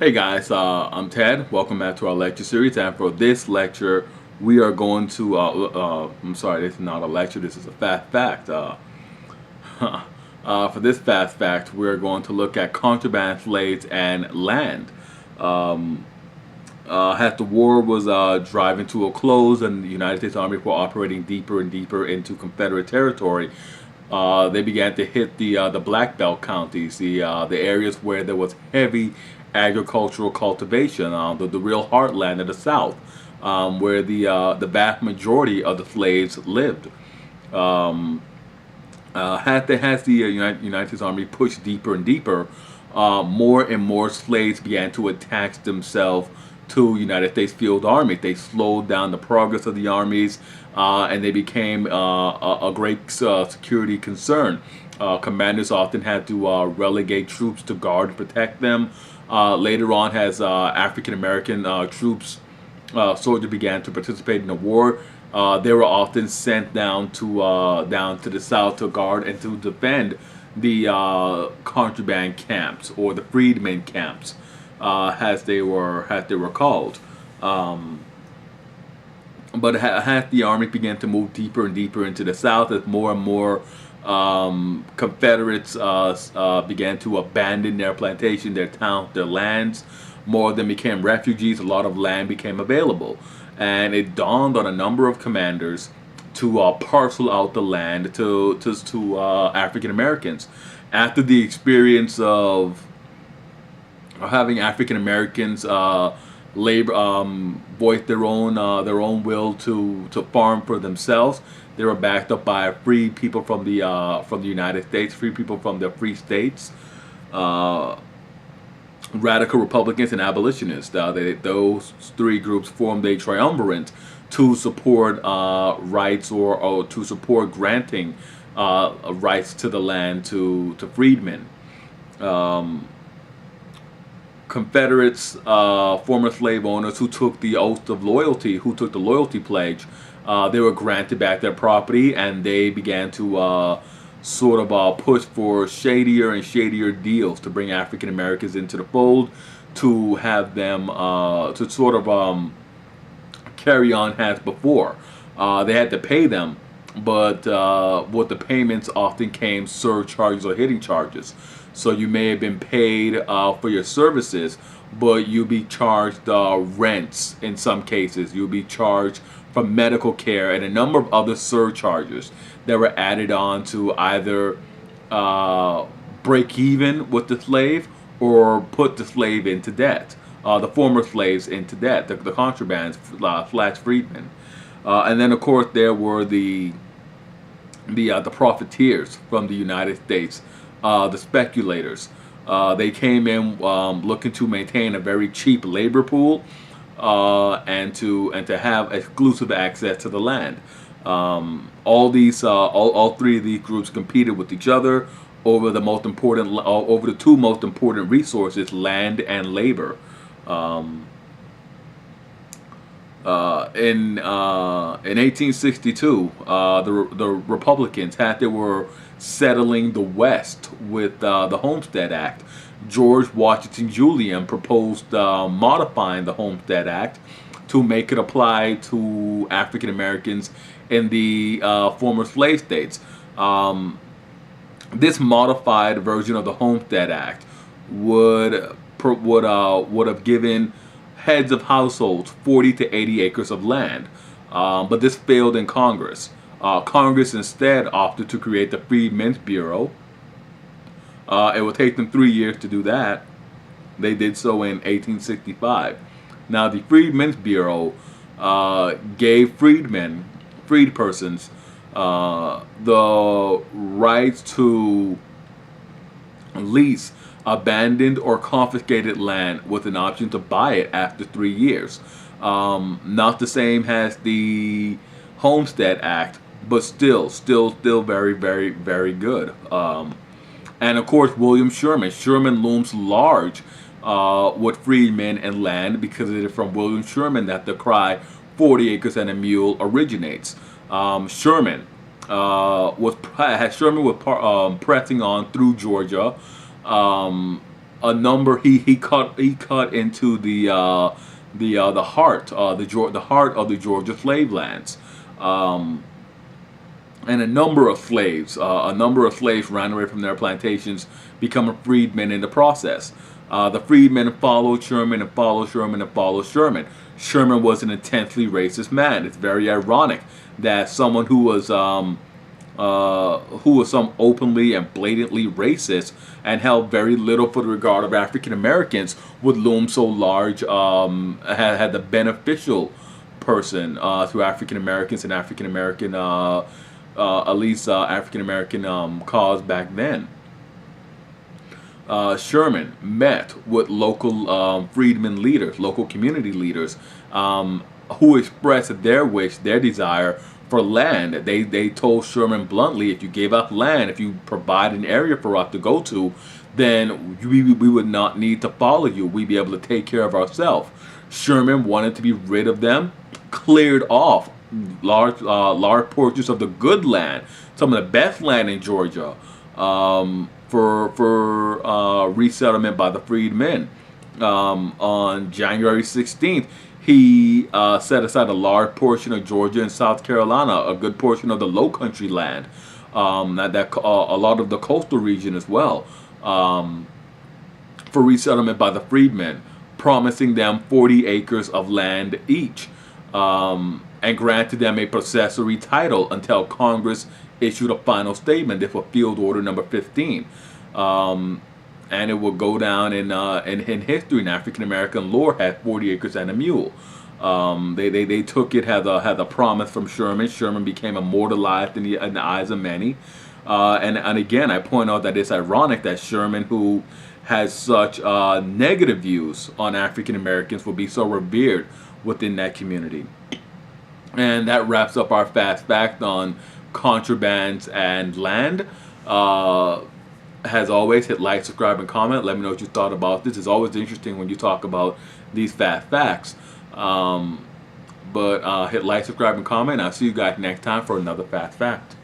Hey guys, I'm Ted. Welcome back to our lecture series. And for this lecture, we are going to, I'm sorry, this is not a lecture, this is a fast fact. For this fast fact, we're going to look at contraband slaves and land. Um, as the war was driving to a close and the United States Army were operating deeper and deeper into Confederate territory, they began to hit the Black Belt counties, the areas where there was heavy agricultural cultivation, the real heartland of the South, where the vast majority of the slaves lived. Um, has the United States Army pushed deeper and deeper, more and more slaves began to attach themselves to United States field armies. They slowed down the progress of the armies, and they became a great security concern. Commanders often had to relegate troops to guard and protect them. Later on, as African American troops, soldiers began to participate in the war, they were often sent down to the south to guard and to defend the contraband camps, or the freedmen camps, as they were called. Um, but as the army began to move deeper and deeper into the south, as more and more Confederates began to abandon their plantation, their towns, their lands. More of them became refugees. A lot of land became available, and it dawned on a number of commanders to parcel out the land to African Americans. After the experience of having African Americans labor voice their own will to farm for themselves. They were backed up by free people from the United States, free people from the free states, uh, radical Republicans and abolitionists. Those three groups formed a triumvirate to support rights, or to support granting rights to the land to freedmen. Um, Confederates, former slave owners who took the oath of loyalty, who took the loyalty pledge, they were granted back their property, and they began to sort of push for shadier and shadier deals to bring African Americans into the fold, to have them to sort of carry on as before. They had to pay them, but with the payments often came surcharges or hitting charges. So you may have been paid for your services, but you'll be charged rents in some cases. You'll be charged for medical care and a number of other surcharges that were added on to either break even with the slave, or put the slave into debt, the former slaves into debt, the contrabands slash freedmen. And then, of course, there were the profiteers from the United States, the speculators. They came in looking to maintain a very cheap labor pool, and to have exclusive access to the land. All three of these groups competed with each other over over the two most important resources, land and labor. Um, in 1862, the Republicans, they were settling the West with the Homestead Act. George Washington Julian proposed modifying the Homestead Act to make it apply to African Americans in the former slave states. This modified version of the Homestead Act would have given heads of households 40 to 80 acres of land, but this failed in Congress. Congress instead opted to create the Freedmen's Bureau. It would take them 3 years to do that. They did so in 1865. Now, the Freedmen's Bureau gave freed persons, the rights to lease abandoned or confiscated land with an option to buy it after 3 years. Not the same as the Homestead Act, but still very, very, very good. And of course, William Sherman. Sherman looms large with freedmen and land, because it is from William Sherman that the cry 40 acres and a mule originates. Sherman was pressing on through Georgia, um, a number he cut into the heart the heart of the Georgia slave lands. Um, and a number of slaves ran away from their plantations, becoming freedmen in the process. The freedmen followed Sherman and followed Sherman and followed Sherman. Sherman was an intensely racist man. It's very ironic that someone who was some openly and blatantly racist and held very little for the regard of African Americans would loom so large, had the beneficial person to African Americans and African American, at least African American cause back then. Sherman met with local freedmen leaders, local community leaders, who expressed their wish, their desire for land. They told Sherman bluntly, if you gave up land, if you provide an area for us to go to, then we would not need to follow you. We'd be able to take care of ourselves. Sherman wanted to be rid of them, cleared off large portions of the good land, some of the best land in Georgia, for resettlement by the freedmen. On January 16th, he set aside a large portion of Georgia and South Carolina, a good portion of the Low Country land, a lot of the coastal region as well, for resettlement by the freedmen, promising them 40 acres of land each, and granted them a possessory title until Congress issued a final statement. This was Field Order Number 15. And it will go down in history in African American lore, had 40 acres and a mule. They took it, had a promise from Sherman. Sherman became immortalized in the eyes of many. And again, I point out that it's ironic that Sherman, who has such negative views on African Americans, will be so revered within that community. And that wraps up our fast fact on contrabands and land. As always, hit like, subscribe, and comment. Let me know what you thought about this. It's always interesting when you talk about these fast facts. But hit like, subscribe, and comment. I'll see you guys next time for another fast fact.